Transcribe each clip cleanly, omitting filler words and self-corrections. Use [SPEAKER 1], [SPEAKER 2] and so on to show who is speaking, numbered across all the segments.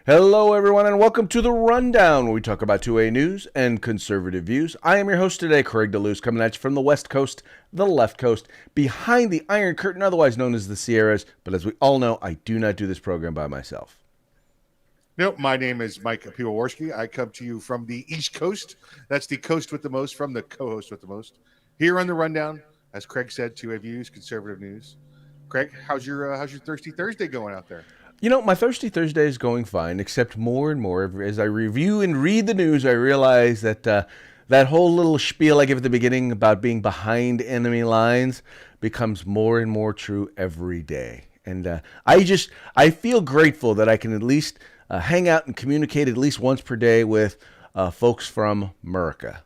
[SPEAKER 1] Hello, everyone, and welcome to The Rundown, where we talk about 2A news and conservative views. I am your host today, Craig DeLuz, coming at you from the West Coast, the left coast, behind the Iron Curtain, otherwise known as the Sierras. But as we all know, I do not do this program by myself.
[SPEAKER 2] Nope, my name is Mike Piwowarski. I come to you from the East Coast. That's the coast with the most, from the co-host with the most. Here on The Rundown, as Craig said, 2A views, conservative news. Craig, how's your Thirsty Thursday going out there?
[SPEAKER 1] You know, my Thirsty Thursday is going fine, except more and more as I review and read the news, I realize that that whole little spiel I give at the beginning about being behind enemy lines becomes more and more true every day. And I feel grateful that I can at least hang out and communicate at least once per day with folks from America.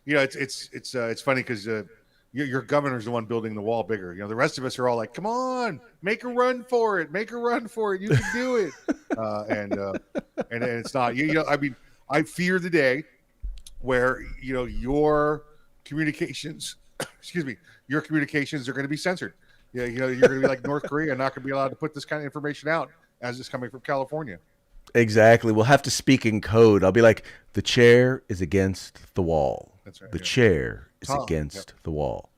[SPEAKER 2] You know, it's funny because your governor's the one building the wall bigger. You know, the rest of us are all like, "Come on, make a run for it, make a run for it. You can do it." And it's not. You know, I mean, I fear the day where your communications, your communications are going to be censored. Yeah, you're going to be like North Korea, not going to be allowed to put this kind of information out as it's coming from California.
[SPEAKER 1] Exactly. We'll have to speak in code. I'll be like, the chair is against the wall.
[SPEAKER 2] That's right.
[SPEAKER 1] The chair is
[SPEAKER 2] Tom,
[SPEAKER 1] against the wall.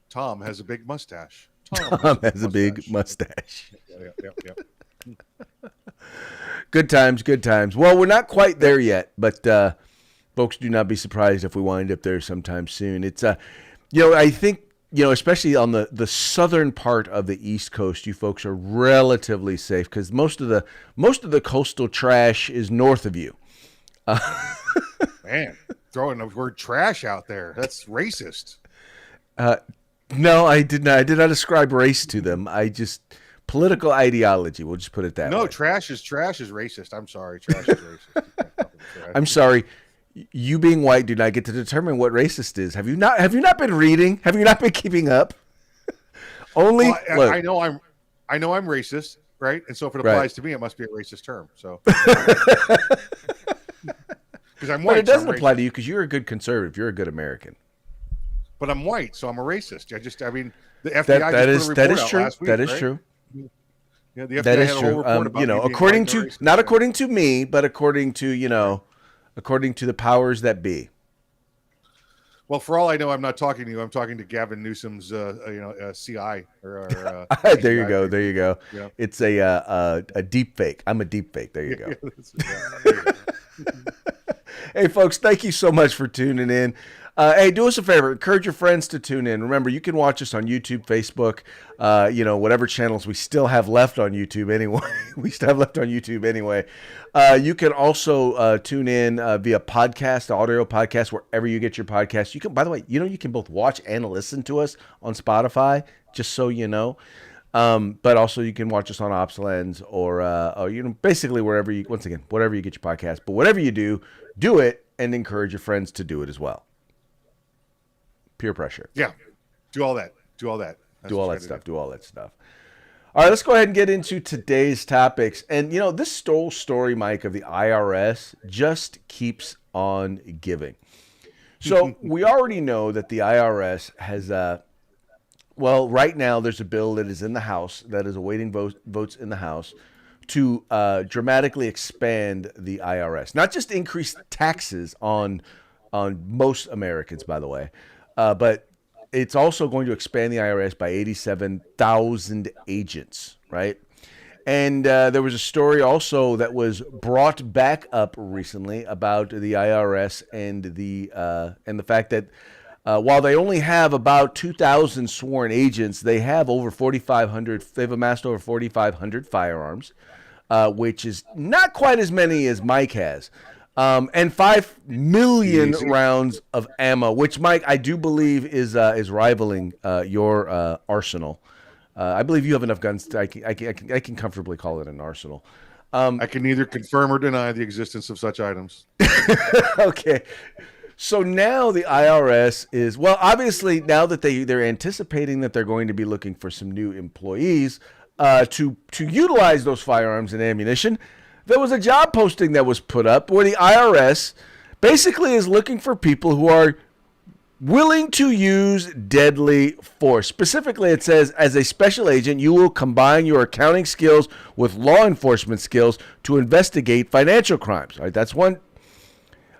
[SPEAKER 2] Tom has a big mustache.
[SPEAKER 1] Tom has a big mustache.
[SPEAKER 2] Yeah.
[SPEAKER 1] Good times, good times. Well, we're not quite there yet, but folks, do not be surprised if we wind up there sometime soon. It's I think, especially on the southern part of the East Coast, you folks are relatively safe because most of the coastal trash is north of you.
[SPEAKER 2] Man, throwing the word trash out there. That's racist.
[SPEAKER 1] No, I did not. I did not ascribe race to them. I just political ideology. We'll just put it that way.
[SPEAKER 2] No, trash is racist. I'm sorry, trash is racist.
[SPEAKER 1] I'm sorry. You being white do not get to determine what racist is. Have you not been reading? Have you not been keeping up? Only
[SPEAKER 2] well, I know I'm racist, right? And so if it applies to me, it must be a racist term. So because I'm white,
[SPEAKER 1] but it doesn't apply to you because you're a good conservative. You're a good American.
[SPEAKER 2] But I'm white, so I'm a racist. I mean, the FBI
[SPEAKER 1] that is true.
[SPEAKER 2] Last week,
[SPEAKER 1] that is
[SPEAKER 2] right?
[SPEAKER 1] true.
[SPEAKER 2] Yeah, the FBI
[SPEAKER 1] That is
[SPEAKER 2] had a
[SPEAKER 1] true.
[SPEAKER 2] whole report about
[SPEAKER 1] according to not according to me, but according to according to the powers that be.
[SPEAKER 2] Well, for all I know, I'm not talking to you. I'm talking to Gavin Newsom's, CI or
[SPEAKER 1] there you go. There you go.
[SPEAKER 2] Yeah.
[SPEAKER 1] It's a deep fake. I'm a deep fake. There you go. Hey, folks, thank you so much for tuning in. Hey, do us a favor. Encourage your friends to tune in. Remember, you can watch us on YouTube, Facebook, whatever channels we still have left on YouTube anyway. You can also tune in via podcast, audio podcast, wherever you get your podcasts. You can, by the way, you can both watch and listen to us on Spotify, just so you know. But also you can watch us on OpsLens or basically whatever you get your podcast. But whatever you do it and encourage your friends to do it as well. Peer pressure.
[SPEAKER 2] Yeah. Do all that.
[SPEAKER 1] Do all that stuff. All right, let's go ahead and get into today's topics. And, this story, Mike, of the IRS just keeps on giving. So we already know that the IRS has, right now there's a bill that is in the House that is awaiting votes in the House to dramatically expand the IRS. Not just increase taxes on most Americans, by the way, but it's also going to expand the IRS by 87,000 agents, right? And there was a story also that was brought back up recently about the IRS and the fact that while they only have about 2,000 sworn agents, they have over 4,500. They've amassed over 4,500 firearms, which is not quite as many as Mike has. And 5 million rounds of ammo, which, Mike, I do believe is rivaling your arsenal. I believe you have enough guns. I can comfortably call it an arsenal.
[SPEAKER 2] I can neither confirm or deny the existence of such items.
[SPEAKER 1] Okay. So now the IRS is, obviously now that they're anticipating that they're going to be looking for some new employees to utilize those firearms and ammunition. There was a job posting that was put up where the IRS basically is looking for people who are willing to use deadly force. Specifically, it says, as a special agent, you will combine your accounting skills with law enforcement skills to investigate financial crimes. All right, that's one.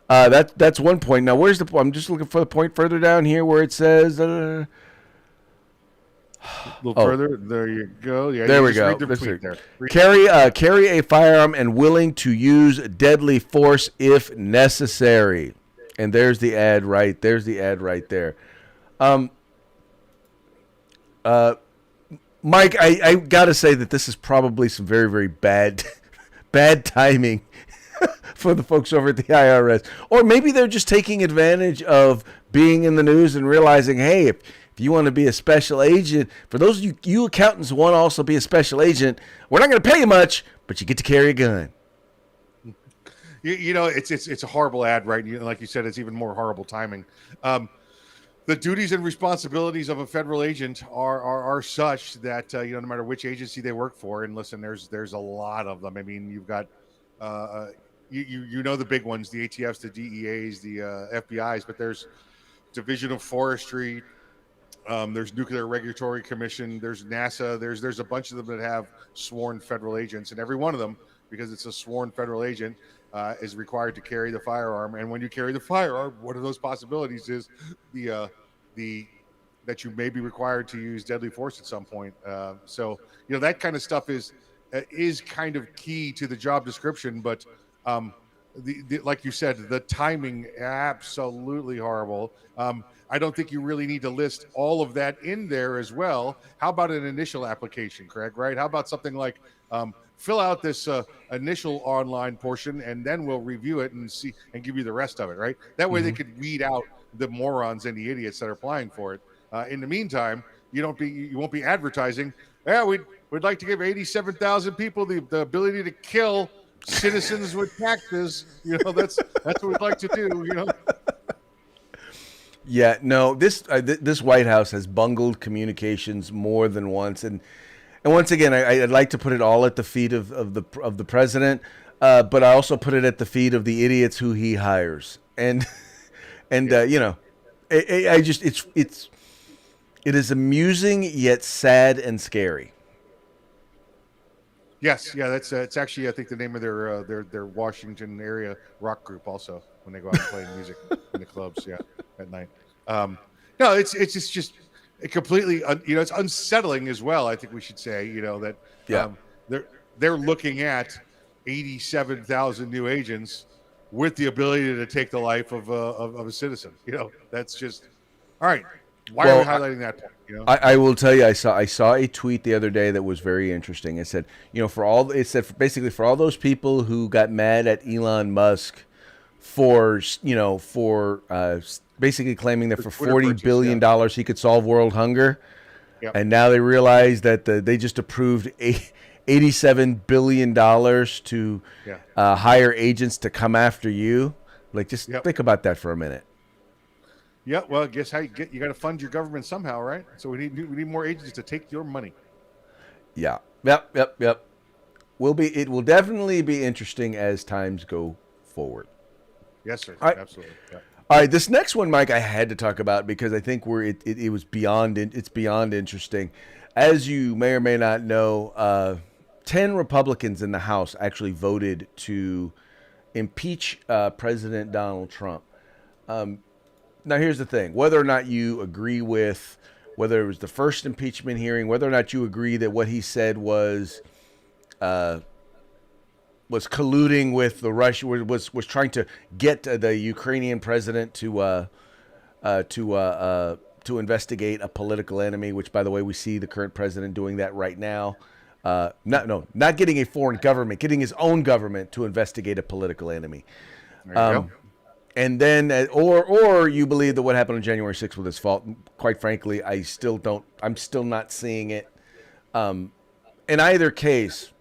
[SPEAKER 1] That's one point. Now, where's the? I'm just looking for the point further down here where it says.
[SPEAKER 2] A little
[SPEAKER 1] Oh,
[SPEAKER 2] further. There you go. Yeah,
[SPEAKER 1] there
[SPEAKER 2] you
[SPEAKER 1] we
[SPEAKER 2] just
[SPEAKER 1] go.
[SPEAKER 2] read the tweet there.
[SPEAKER 1] Carry a firearm and willing to use deadly force if necessary. And there's the ad right. There's the ad right there. Mike, I gotta say that this is probably some very, very bad bad timing for the folks over at the IRS. Or maybe they're just taking advantage of being in the news and realizing, hey, if you want to be a special agent, for those of you accountants who want to also be a special agent, we're not going to pay you much, but you get to carry a gun.
[SPEAKER 2] You know, it's a horrible ad, right? Like you said, it's even more horrible timing. The duties and responsibilities of a federal agent are such that no matter which agency they work for, and listen, there's a lot of them. I mean, you've got you know the big ones, the ATFs, the DEAs, the FBI's, but there's Division of Forestry. There's Nuclear Regulatory Commission. There's NASA. There's a bunch of them that have sworn federal agents, and every one of them, because it's a sworn federal agent, is required to carry the firearm. And when you carry the firearm, one of those possibilities is the that you may be required to use deadly force at some point. So that kind of stuff is kind of key to the job description, but like you said, the timing absolutely horrible. I don't think you really need to list all of that in there as well. How about an initial application, Craig? Right? How about something like fill out this initial online portion, and then we'll review it and see and give you the rest of it. Right? That way, they could weed out the morons and the idiots that are applying for it. In the meantime, you won't be advertising. Yeah, we'd like to give 87,000 people the ability to kill citizens with taxes. That's what we'd like to do.
[SPEAKER 1] Yeah, no, this White House has bungled communications more than once, and once again, I'd like to put it all at the feet of the president, but I also put it at the feet of the idiots who he hires, and it is amusing yet sad and scary.
[SPEAKER 2] Yes, yeah, that's it's actually I think the name of their Washington area rock group also when they go out and play music in the clubs, yeah, at night. No, it's just completely it's unsettling as well. I think we should say that they're looking at 87,000 new agents with the ability to take the life of a citizen. That's just all right. Why are we highlighting that point?
[SPEAKER 1] I will tell you, I saw a tweet the other day that was very interesting. It said, basically for all those people who got mad at Elon Musk for basically claiming that for $40 billion he could solve world hunger, and now they realize that they just approved $87 billion to hire agents to come after you. Like, just think about that for a minute.
[SPEAKER 2] Yeah, well, guess how you got to fund your government somehow, right? So we need more agents to take your money.
[SPEAKER 1] Yeah. Yep. It will definitely be interesting as times go forward.
[SPEAKER 2] Yes, sir. Absolutely. Yeah.
[SPEAKER 1] All right, this next one, Mike, I had to talk about because I think it was beyond interesting. As you may or may not know, 10 Republicans in the House actually voted to impeach President Donald Trump. Now, here's the thing. Whether or not you agree with whether it was the first impeachment hearing, whether or not you agree that what he said was colluding with the Russia, was trying to get the Ukrainian president to investigate a political enemy, which, by the way, we see the current president doing that right now. Not getting a foreign government, getting his own government to investigate a political enemy.
[SPEAKER 2] There you go.
[SPEAKER 1] And then, or you believe that what happened on January 6th was his fault. Quite frankly, I'm still not seeing it. In either case,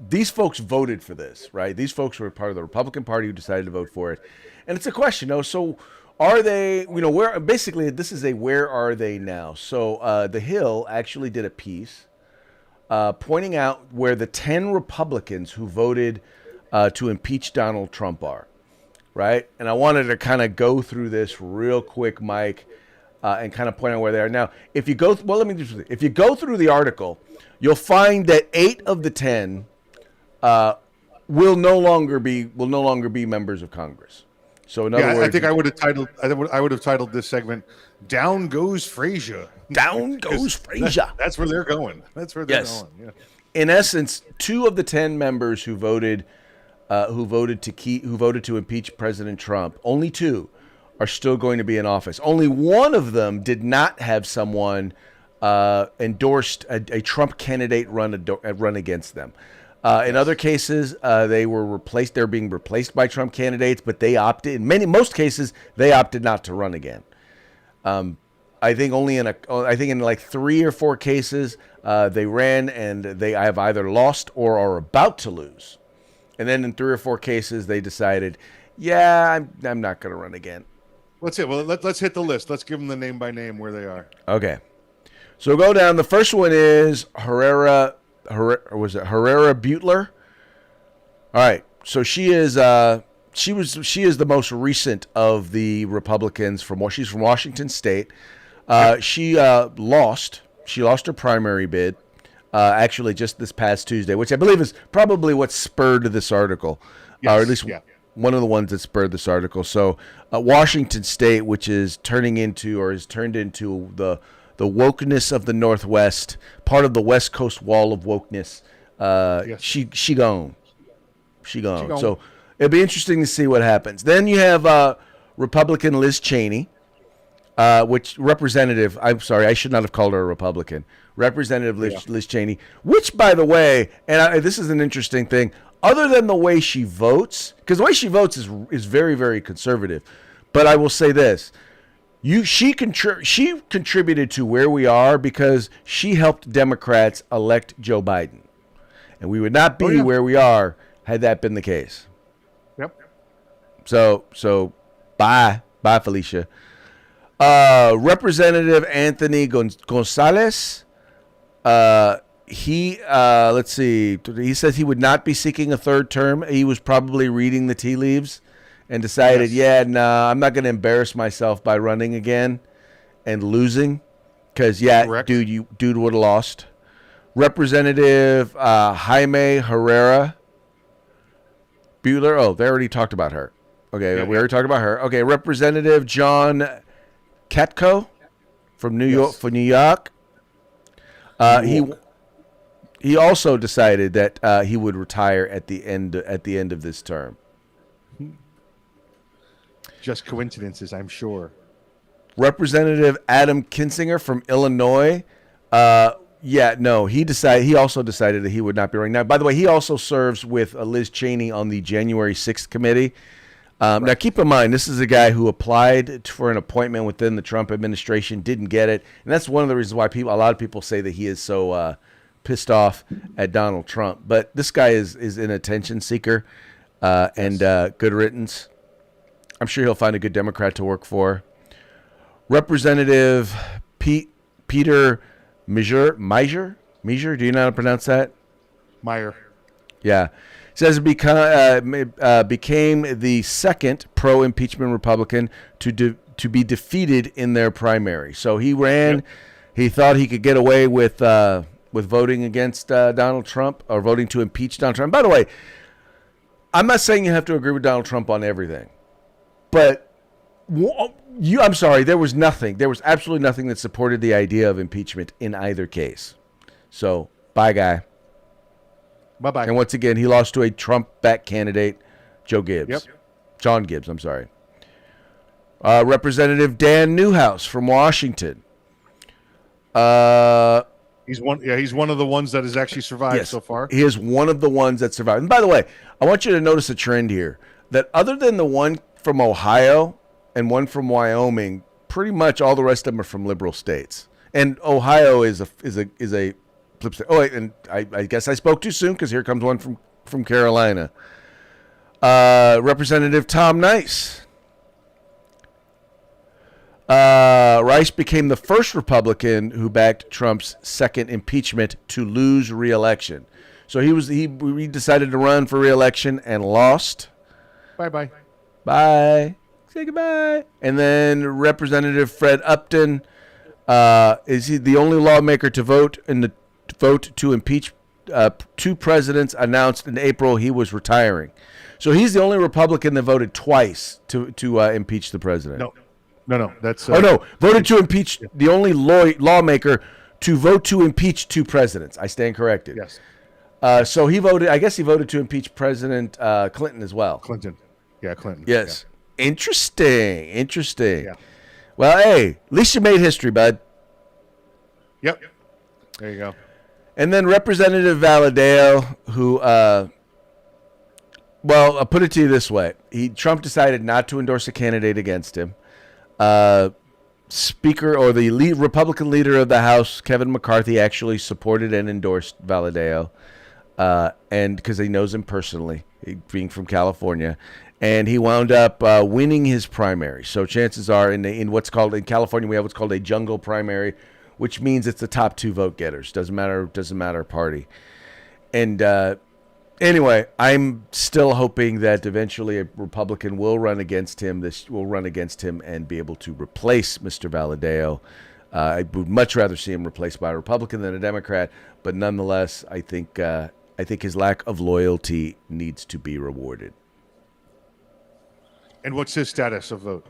[SPEAKER 1] these folks voted for this, right? These folks were part of the Republican Party who decided to vote for it. And it's a question, so are they, where, basically this is where are they now? So The Hill actually did a piece pointing out where the 10 Republicans who voted to impeach Donald Trump are. right? And I wanted to kind of go through this real quick, Mike, and kind of point out where they are now. If you go, well, let me just, if you go through the article, you'll find that 8 of the 10 will no longer be members of Congress. So in other words,
[SPEAKER 2] I think I would have titled this segment "Down Goes Frazier."
[SPEAKER 1] Down goes Frazier.
[SPEAKER 2] That's where they're going. That's where they're going. Yeah.
[SPEAKER 1] In essence, 2 of the 10 members who voted to impeach President Trump, only 2 are still going to be in office. Only one of them did not have someone endorsed a Trump candidate run against them. In other cases, they were replaced. They're being replaced by Trump candidates, but they opted. In most cases, they opted not to run again. I think in like 3 or 4 cases, they ran and they have either lost or are about to lose. And then in 3 or 4 cases, they decided, yeah, I'm not going to run again.
[SPEAKER 2] Let's hit. Well, let's hit the list. Let's give them the name by name where they are.
[SPEAKER 1] Okay. So we'll go down. The first one is Herrera Butler? All right. So she is the most recent of the Republicans she's from Washington State. She lost her primary bid. Actually, just this past Tuesday, which I believe is probably what spurred this article, or at least one of the ones that spurred this article. So, Washington State, which is turned into the wokeness of the Northwest, part of the West Coast wall of wokeness. She gone. So it'll be interesting to see what happens. Then you have Republican Liz Cheney. Which representative, I'm sorry, I should not have called her a Republican. Representative Liz Cheney, which, by the way, and this is an interesting thing, other than the way she votes, because the way she votes is very, very conservative. But I will say this, she contributed to where we are because she helped Democrats elect Joe Biden. And we would not be where we are had that been the case.
[SPEAKER 2] Yep.
[SPEAKER 1] So bye, Felicia. Representative Anthony Gonzalez, let's see, he says he would not be seeking a third term. He was probably reading the tea leaves and decided, I'm not going to embarrass myself by running again and losing because, dude would have lost. Representative Jaime Herrera Bueller. Oh, they already talked about her. Okay, we already talked about her. Okay, Representative John Katko from New York. He also decided that he would retire at the end of this term.
[SPEAKER 2] Just coincidences, I'm sure.
[SPEAKER 1] Representative Adam Kinzinger from Illinois. He also decided that he would not be running. Now, by the way, he also serves with Liz Cheney on the January 6th committee. Now, keep in mind, this is a guy who applied for an appointment within the Trump administration, didn't get it. And that's one of the reasons why a lot of people say that he is so pissed off at Donald Trump. But this guy is an attention seeker and good riddance. I'm sure he'll find a good Democrat to work for. Representative Peter Measure, do you know how to pronounce that?
[SPEAKER 2] Meyer.
[SPEAKER 1] Yeah. Says it became the second pro-impeachment Republican to be defeated in their primary. So he ran. Yep. He thought he could get away with voting against Donald Trump or voting to impeach Donald Trump. By the way, I'm not saying you have to agree with Donald Trump on everything, but I'm sorry, there was absolutely nothing that supported the idea of impeachment in either case. So bye, guy.
[SPEAKER 2] Bye-bye.
[SPEAKER 1] And once again, he lost to a Trump-backed candidate, John Gibbs. I'm sorry. Representative Dan Newhouse from Washington.
[SPEAKER 2] He's one of the ones that has actually survived so far.
[SPEAKER 1] He is one of the ones that survived. And by the way, I want you to notice a trend here that other than the one from Ohio and one from Wyoming, pretty much all the rest of them are from liberal states. And Ohio is a flip side. Oh, and I guess I spoke too soon because here comes one from Carolina. Representative Tom Nice. Rice became the first Republican who backed Trump's second impeachment to lose re-election. So he decided to run for re-election and lost.
[SPEAKER 2] Bye-bye.
[SPEAKER 1] Bye. Say goodbye. And then Representative Fred Upton, is he the only lawmaker to vote to impeach two presidents? Announced in April he was retiring. So he's the only Republican that voted twice to impeach the president.
[SPEAKER 2] No. That's
[SPEAKER 1] oh no, voted to impeach the only lawmaker to vote to impeach two presidents. I stand corrected.
[SPEAKER 2] Yes.
[SPEAKER 1] So he voted. I guess he voted to impeach President Clinton as well.
[SPEAKER 2] Clinton. Yeah, Clinton.
[SPEAKER 1] Yes. Yeah. Interesting.
[SPEAKER 2] Yeah.
[SPEAKER 1] Well, hey, at least you made history, bud.
[SPEAKER 2] Yep. There you go.
[SPEAKER 1] And then Representative Valadao, who, well, I'll put it to you this way: Trump decided not to endorse a candidate against him. Speaker or the Republican leader of the House, Kevin McCarthy, actually supported and endorsed Valadao, and because he knows him personally, being from California, and he wound up winning his primary. So chances are, in what's called in California, we have what's called a jungle primary, which means it's the top two vote getters. Doesn't matter party. And anyway, I'm still hoping that eventually a Republican will run against him. And be able to replace Mr. Valadao. I would much rather see him replaced by a Republican than a Democrat, but nonetheless, I think his lack of loyalty needs to be rewarded.
[SPEAKER 2] And what's his status of vote?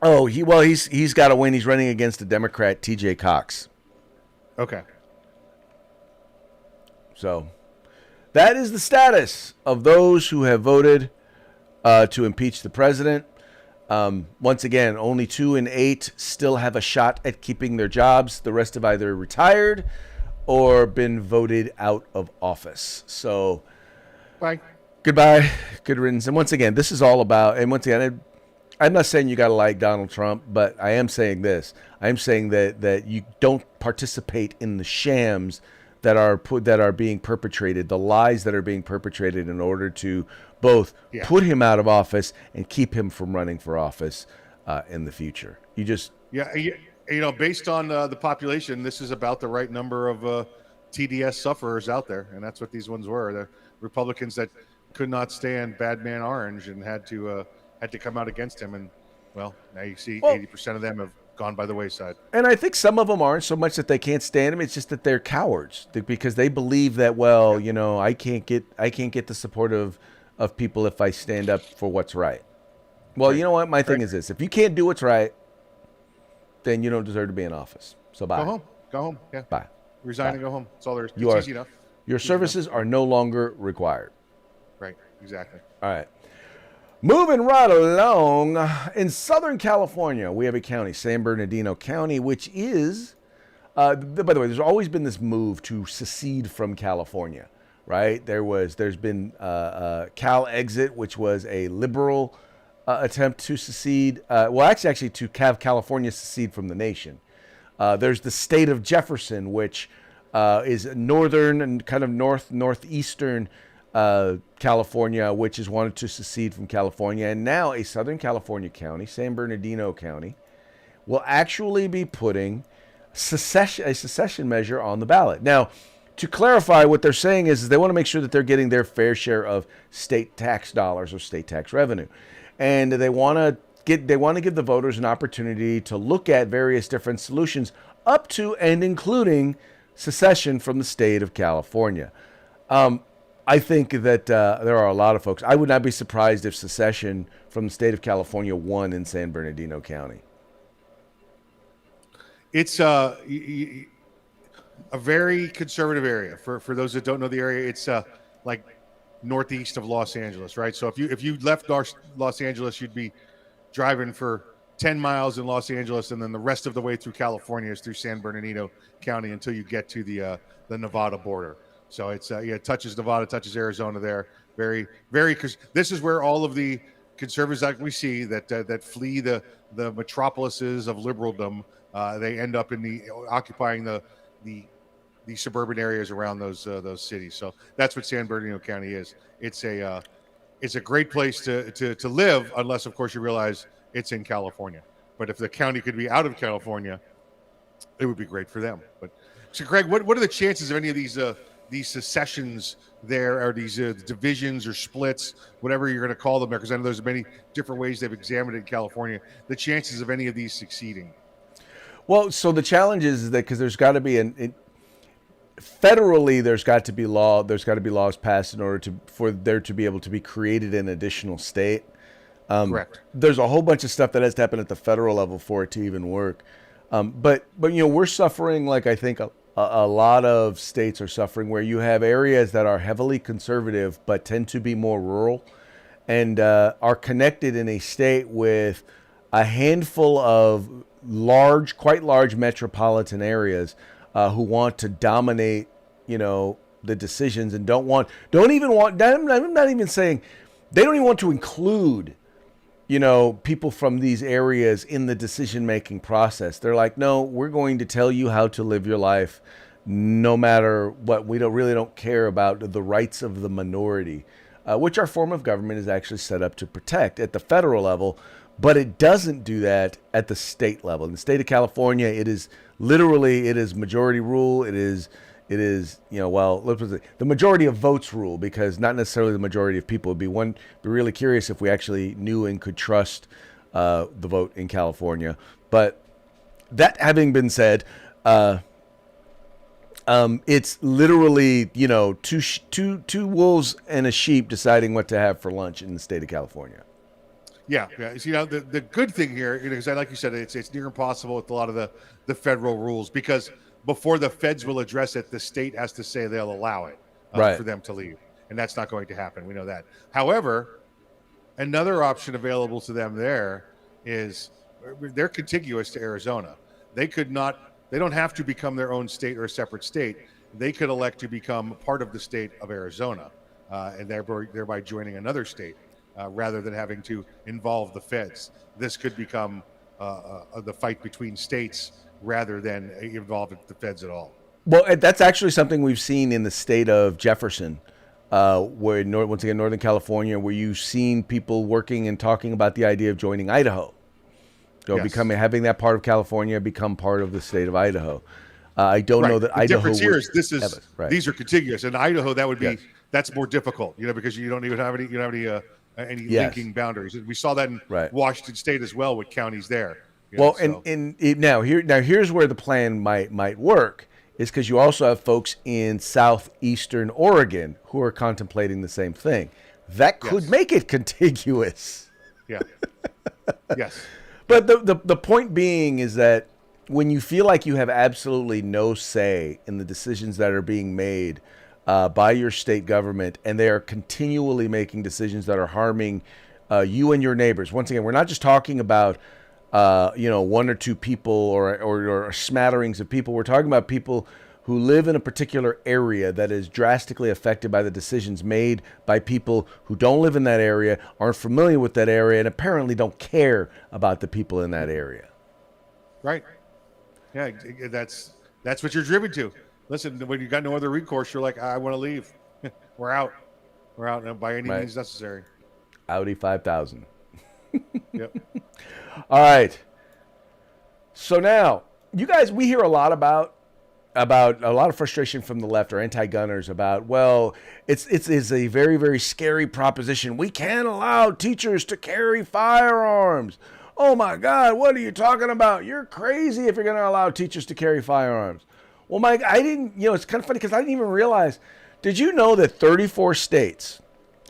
[SPEAKER 1] Oh, he's got to win. He's running against a Democrat, T.J. Cox.
[SPEAKER 2] Okay.
[SPEAKER 1] So that is the status of those who have voted to impeach the president. Once again, only 2 in 8 still have a shot at keeping their jobs. The rest have either retired or been voted out of office. So,
[SPEAKER 2] bye.
[SPEAKER 1] Goodbye. Good riddance. And once again, this is all about, and once again, I'm not saying you got to like Donald Trump, but I am saying this. I am saying that you don't participate in the shams that are being perpetrated, the lies that are being perpetrated in order to both put him out of office and keep him from running for office in the future.
[SPEAKER 2] Based on the population, this is about the right number of TDS sufferers out there, and that's what these ones were. The Republicans that could not stand Bad Man Orange and had to come out against him, and well, now you see 80% of them have gone by the wayside.
[SPEAKER 1] And I think some of them aren't so much that they can't stand him; it's just that they're cowards because they believe that I can't get the support of people if I stand up for what's right. Well, you know what? My thing is this: if you can't do what's right, then you don't deserve to be in office. So bye.
[SPEAKER 2] Go home. Yeah.
[SPEAKER 1] Bye.
[SPEAKER 2] Resign and go home. That's all there is. It's easy enough.
[SPEAKER 1] Your services are no longer required.
[SPEAKER 2] Right. Exactly.
[SPEAKER 1] All right. Moving right along, in Southern California, we have a county, San Bernardino County, which is, by the way, there's always been this move to secede from California, right? There's been Cal Exit, which was a liberal attempt to secede. Actually, to have California secede from the nation. There's the state of Jefferson, which is northern and kind of northeastern California, which has wanted to secede from California. And now a Southern California county, San Bernardino County, will actually be putting a secession measure on the ballot. Now, to clarify, what they're saying is they want to make sure that they're getting their fair share of state tax dollars or state tax revenue. And they want to give the voters an opportunity to look at various different solutions up to and including secession from the state of California. I think that there are a lot of folks. I would not be surprised if secession from the state of California won in San Bernardino County.
[SPEAKER 2] It's a very conservative area. For those that don't know the area, it's like northeast of Los Angeles, right? So if you left Los Angeles, you'd be driving for 10 miles in Los Angeles, and then the rest of the way through California is through San Bernardino County until you get to the Nevada border. So it's it touches Nevada, touches Arizona there. Very, very, because this is where all of the conservatives that we see that flee the metropolises of liberaldom, they end up occupying the suburban areas around those cities. So that's what San Bernardino County is. It's a great place to live, unless of course you realize it's in California. But if the county could be out of California, it would be great for them. But so, Craig, what are the chances of any of these these secessions there, or these divisions or splits, whatever you're going to call them there, because I know there's many different ways they've examined it in California, the chances of any of these succeeding.
[SPEAKER 1] Well, so the challenge is that because there's got to be federally, there's got to be laws passed in order for there to be able to be created an additional state.
[SPEAKER 2] Correct.
[SPEAKER 1] There's a whole bunch of stuff that has to happen at the federal level for it to even work. But we're suffering, like I think a lot of states are suffering, where you have areas that are heavily conservative but tend to be more rural, and are connected in a state with a handful of quite large metropolitan areas who want to dominate, the decisions, and don't even want. I'm not even saying they don't even want to include, people from these areas in the decision-making process. They're like, no, we're going to tell you how to live your life, no matter what. We really don't care about the rights of the minority, which our form of government is actually set up to protect at the federal level. But it doesn't do that at the state level. In the state of California, it is majority rule. It is the majority of votes rule, because not necessarily the majority of people. Be really curious if we actually knew and could trust the vote in California. But that having been said, it's literally, two wolves and a sheep deciding what to have for lunch in the state of California.
[SPEAKER 2] Yeah. So, the good thing here, because like you said, it's near impossible with a lot of the federal rules, because before the feds will address it, the state has to say they'll allow it for them to leave, and that's not going to happen. We know that. However, another option available to them there is they're contiguous to Arizona. They don't have to become their own state or a separate state. They could elect to become part of the state of Arizona, and thereby joining another state. Rather than having to involve the feds. This could become the fight between states rather than involve the feds at all.
[SPEAKER 1] Well, that's actually something we've seen in the state of Jefferson, where once again, Northern California, where you've seen people working and talking about the idea of joining Idaho. So
[SPEAKER 2] Yes.
[SPEAKER 1] having that part of California become part of the state of Idaho. I don't know that
[SPEAKER 2] the
[SPEAKER 1] Idaho.
[SPEAKER 2] Difference here is these are contiguous. In Idaho, that would be that's more difficult, because you don't even have any linking boundaries. We saw that in Washington State as well with counties there.
[SPEAKER 1] Here's where the plan might work, is because you also have folks in southeastern Oregon who are contemplating the same thing. That could make it contiguous.
[SPEAKER 2] Yeah. Yes.
[SPEAKER 1] But the point being is that when you feel like you have absolutely no say in the decisions that are being made by your state government, and they are continually making decisions that are harming you and your neighbors. Once again, we're not just talking about one or two people or smatterings of people. We're talking about people who live in a particular area that is drastically affected by the decisions made by people who don't live in that area, aren't familiar with that area, and apparently don't care about the people in that area.
[SPEAKER 2] Right. Yeah, that's what you're driven to. Listen, when you got no other recourse, you're like, I want to leave. We're out by any means necessary.
[SPEAKER 1] Audi 5000.
[SPEAKER 2] Yep.
[SPEAKER 1] All right. So now, you guys, we hear a lot about a lot of frustration from the left or anti-gunners about, well, it's a very, very scary proposition. We can't allow teachers to carry firearms. Oh my God, what are you talking about? You're crazy if you're going to allow teachers to carry firearms. Well, Mike, I didn't, it's kind of funny because I didn't even realize. Did you know that 34 states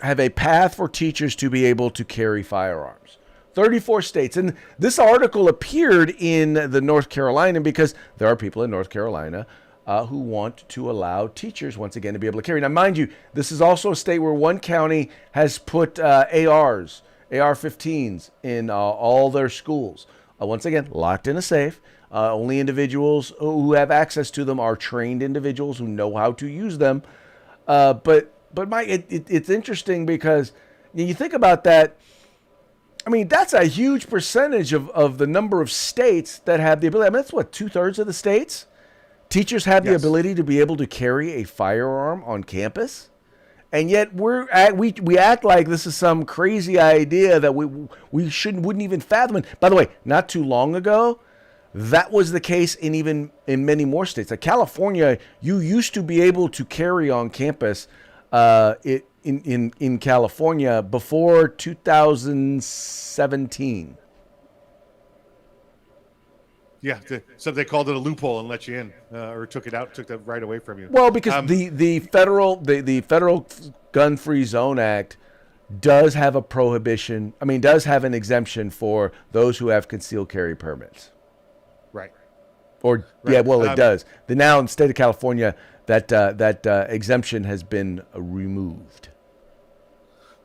[SPEAKER 1] have a path for teachers to be able to carry firearms? 34 states. And this article appeared in the North Carolina because there are people in North Carolina who want to allow teachers, once again, to be able to carry. Now, mind you, this is also a state where one county has put AR-15s in all their schools. Once again, locked in a safe. Only individuals who have access to them are trained individuals who know how to use them. But Mike, it's interesting because you think about that. I mean, that's a huge percentage of the number of states that have the ability. I mean, that's what, 2/3 of the states? Teachers have the ability to be able to carry a firearm on campus. And yet we act like this is some crazy idea that we wouldn't even fathom it. By the way, not too long ago, That was the case in many more states. Like California, you used to be able to carry on campus in California before 2017.
[SPEAKER 2] Yeah, so they called it a loophole and let you in, or took that right away from you.
[SPEAKER 1] Well, because the federal Gun Free Zone Act does have a prohibition. I mean, does have an exemption for those who have concealed carry permits.
[SPEAKER 2] Right.
[SPEAKER 1] Or
[SPEAKER 2] right.
[SPEAKER 1] Yeah, well, it does. Now in the state of California, that exemption has been removed.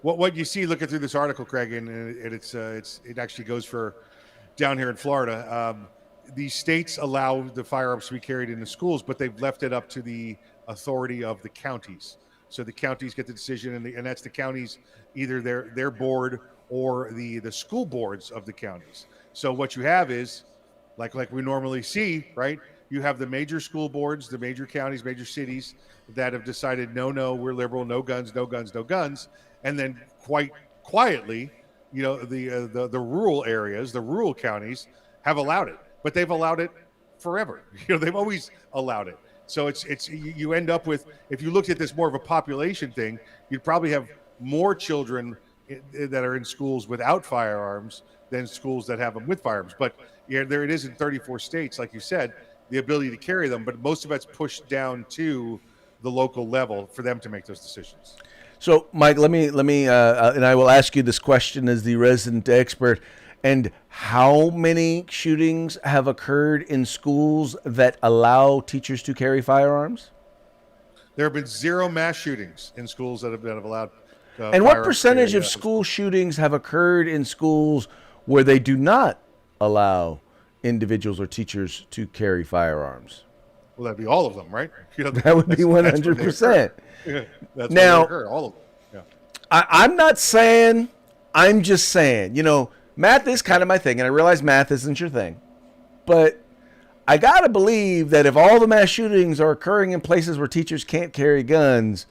[SPEAKER 2] What you see looking through this article, Craig, and it actually goes for down here in Florida. These states allow the firearms to be carried in the schools, but they've left it up to the authority of the counties. So the counties get the decision, and that's the counties, either their board or the school boards of the counties. So what you have is, like we normally see, right? You have the major school boards, the major counties, major cities that have decided, no, we're liberal, no guns, no guns, no guns, and then quite quietly, the rural areas, the rural counties have allowed it. But they've allowed it forever. They've always allowed it. So you end up with, if you looked at this more of a population thing, you'd probably have more children that are in schools without firearms than schools that have them with firearms. But there it is in 34 states, like you said, the ability to carry them. But most of it's pushed down to the local level for them to make those decisions.
[SPEAKER 1] So, Mike, let me, and I will ask you this question as the resident expert. And how many shootings have occurred in schools that allow teachers to carry firearms?
[SPEAKER 2] There have been 0 mass shootings in schools that have allowed.
[SPEAKER 1] And what percentage of school shootings have occurred in schools where they do not allow individuals or teachers to carry firearms?
[SPEAKER 2] Well, that'd be all of them, right?
[SPEAKER 1] That would be 100%.
[SPEAKER 2] That's
[SPEAKER 1] now,
[SPEAKER 2] all of them. Yeah.
[SPEAKER 1] I'm not saying, I'm just saying, math is kind of my thing, and I realize math isn't your thing. But I got to believe that if all the mass shootings are occurring in places where teachers can't carry guns,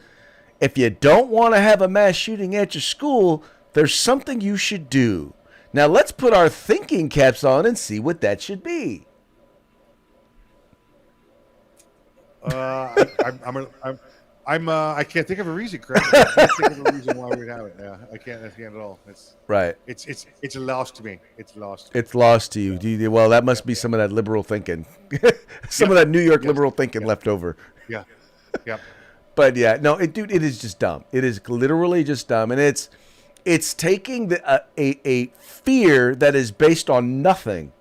[SPEAKER 1] if you don't want to have a mass shooting at your school, there's something you should do. Now, let's put our thinking caps on and see what that should be.
[SPEAKER 2] I can't think of a reason, Craig. I can't think of a reason why we'd have it. Yeah, I can't at all.
[SPEAKER 1] Right.
[SPEAKER 2] It's lost to me. It's lost.
[SPEAKER 1] It's lost to you. Well, that must be some of that liberal thinking, some of that New York liberal thinking left over.
[SPEAKER 2] Yeah. Yeah.
[SPEAKER 1] But yeah, no, it is just dumb. It is literally just dumb, and it's taking a fear that is based on nothing,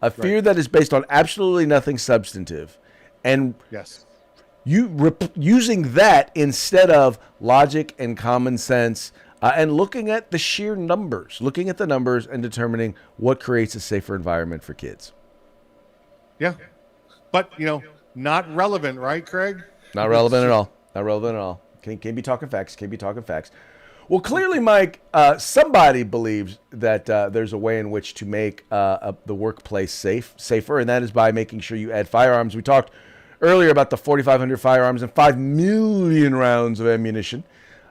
[SPEAKER 1] a fear that is based on absolutely nothing substantive, and
[SPEAKER 2] yes.
[SPEAKER 1] Using that instead of logic and common sense, and looking at the sheer numbers, looking at the numbers and determining what creates a safer environment for kids.
[SPEAKER 2] Yeah. But, not relevant, right, Craig?
[SPEAKER 1] Not relevant at all. Not relevant at all. Can't be talking facts. Can't be talking facts. Well, clearly, Mike, somebody believes that there's a way in which to make the workplace safer, and that is by making sure you add firearms. We talked earlier about the 4,500 firearms and 5 million rounds of ammunition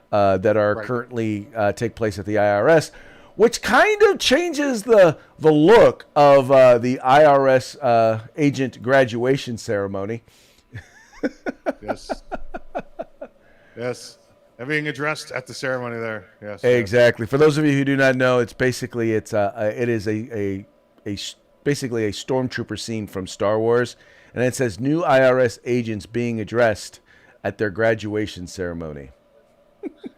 [SPEAKER 1] that are currently take place at the IRS, which kind of changes the look of the IRS agent graduation ceremony.
[SPEAKER 2] Yes. Yes. And being addressed at the ceremony there. Yes.
[SPEAKER 1] Exactly. For those of you who do not know, it is basically a stormtrooper scene from Star Wars. And it says new IRS agents being addressed at their graduation ceremony.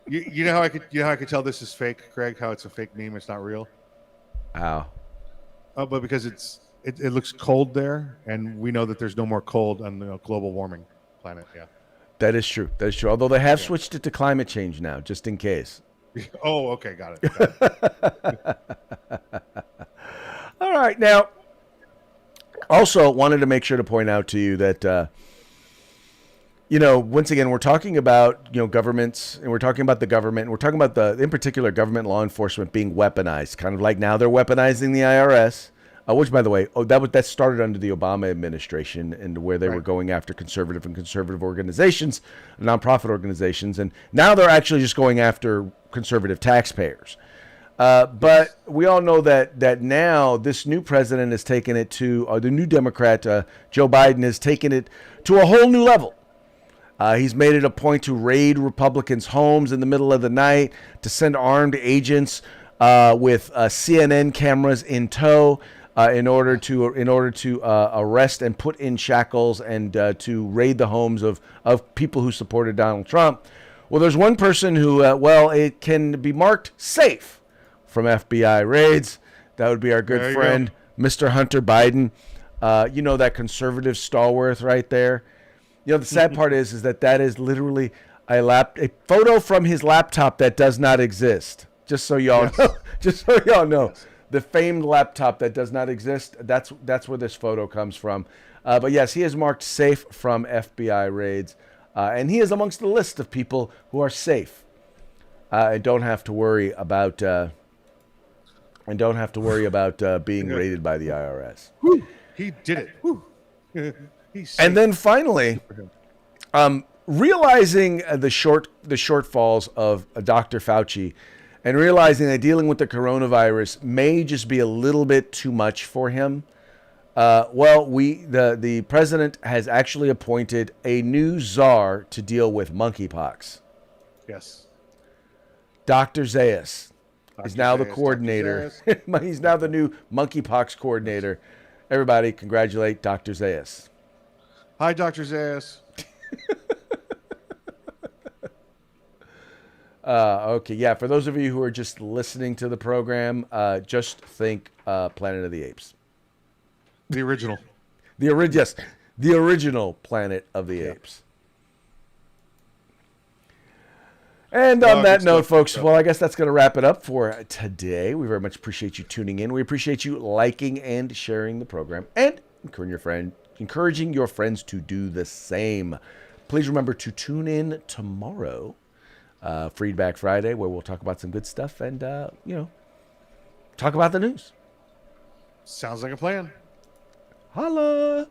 [SPEAKER 2] You know how I could tell this is fake, Craig? How it's a fake meme? It's not real.
[SPEAKER 1] How?
[SPEAKER 2] Oh, but because it looks cold there, and we know that there's no more cold on the global warming planet. Yeah.
[SPEAKER 1] That is true. That is true. Although they have switched it to climate change now, just in case.
[SPEAKER 2] Oh, okay, got it.
[SPEAKER 1] All right, now. Also, wanted to make sure to point out to you that, once again, we're talking about, governments, and we're talking about the government, and we're talking about in particular, government law enforcement being weaponized, kind of like now they're weaponizing the IRS, which, by the way, that started under the Obama administration, and where they were going after conservative organizations, nonprofit organizations, and now they're actually just going after conservative taxpayers.
[SPEAKER 2] Yes.
[SPEAKER 1] But we all know that now this new president has taken it to, or the new Democrat, Joe Biden, has taken it to a whole new level. He's made it a point to raid Republicans' homes in the middle of the night, to send armed agents with CNN cameras in tow in order to arrest and put in shackles and to raid the homes of people who supported Donald Trump. Well, there's one person who, it can be marked safe from FBI raids. That would be our good friend, Mr. Hunter Biden. That conservative stalwart right there. The sad part is that is literally a photo from his laptop that does not exist. Just so y'all know. Just so y'all know.
[SPEAKER 2] Yes.
[SPEAKER 1] The famed laptop that does not exist. That's where this photo comes from. But yes, he is marked safe from FBI raids, and he is amongst the list of people who are safe and don't have to worry about being raided by the IRS.
[SPEAKER 2] Whew, he did it. Whew. He's safe.
[SPEAKER 1] And then finally, realizing the shortfalls of Dr. Fauci, and realizing that dealing with the coronavirus may just be a little bit too much for him, the president has actually appointed a new czar to deal with monkeypox.
[SPEAKER 2] Yes.
[SPEAKER 1] Dr. Zayas is now the
[SPEAKER 2] Zayas,
[SPEAKER 1] coordinator. He's now the new monkeypox coordinator. Everybody, congratulate Dr. Zayas.
[SPEAKER 2] Hi, Dr. Zayas.
[SPEAKER 1] Okay, yeah. For those of you who are just listening to the program, just think Planet of the Apes.
[SPEAKER 2] The original.
[SPEAKER 1] The original Planet of the Apes. And on that note, folks, well, I guess that's going to wrap it up for today. We very much appreciate you tuning in. We appreciate you liking and sharing the program, and encouraging your friends to do the same. Please remember to tune in tomorrow, Feedback Friday, where we'll talk about some good stuff and, talk about the news.
[SPEAKER 2] Sounds like a plan.
[SPEAKER 1] Holla!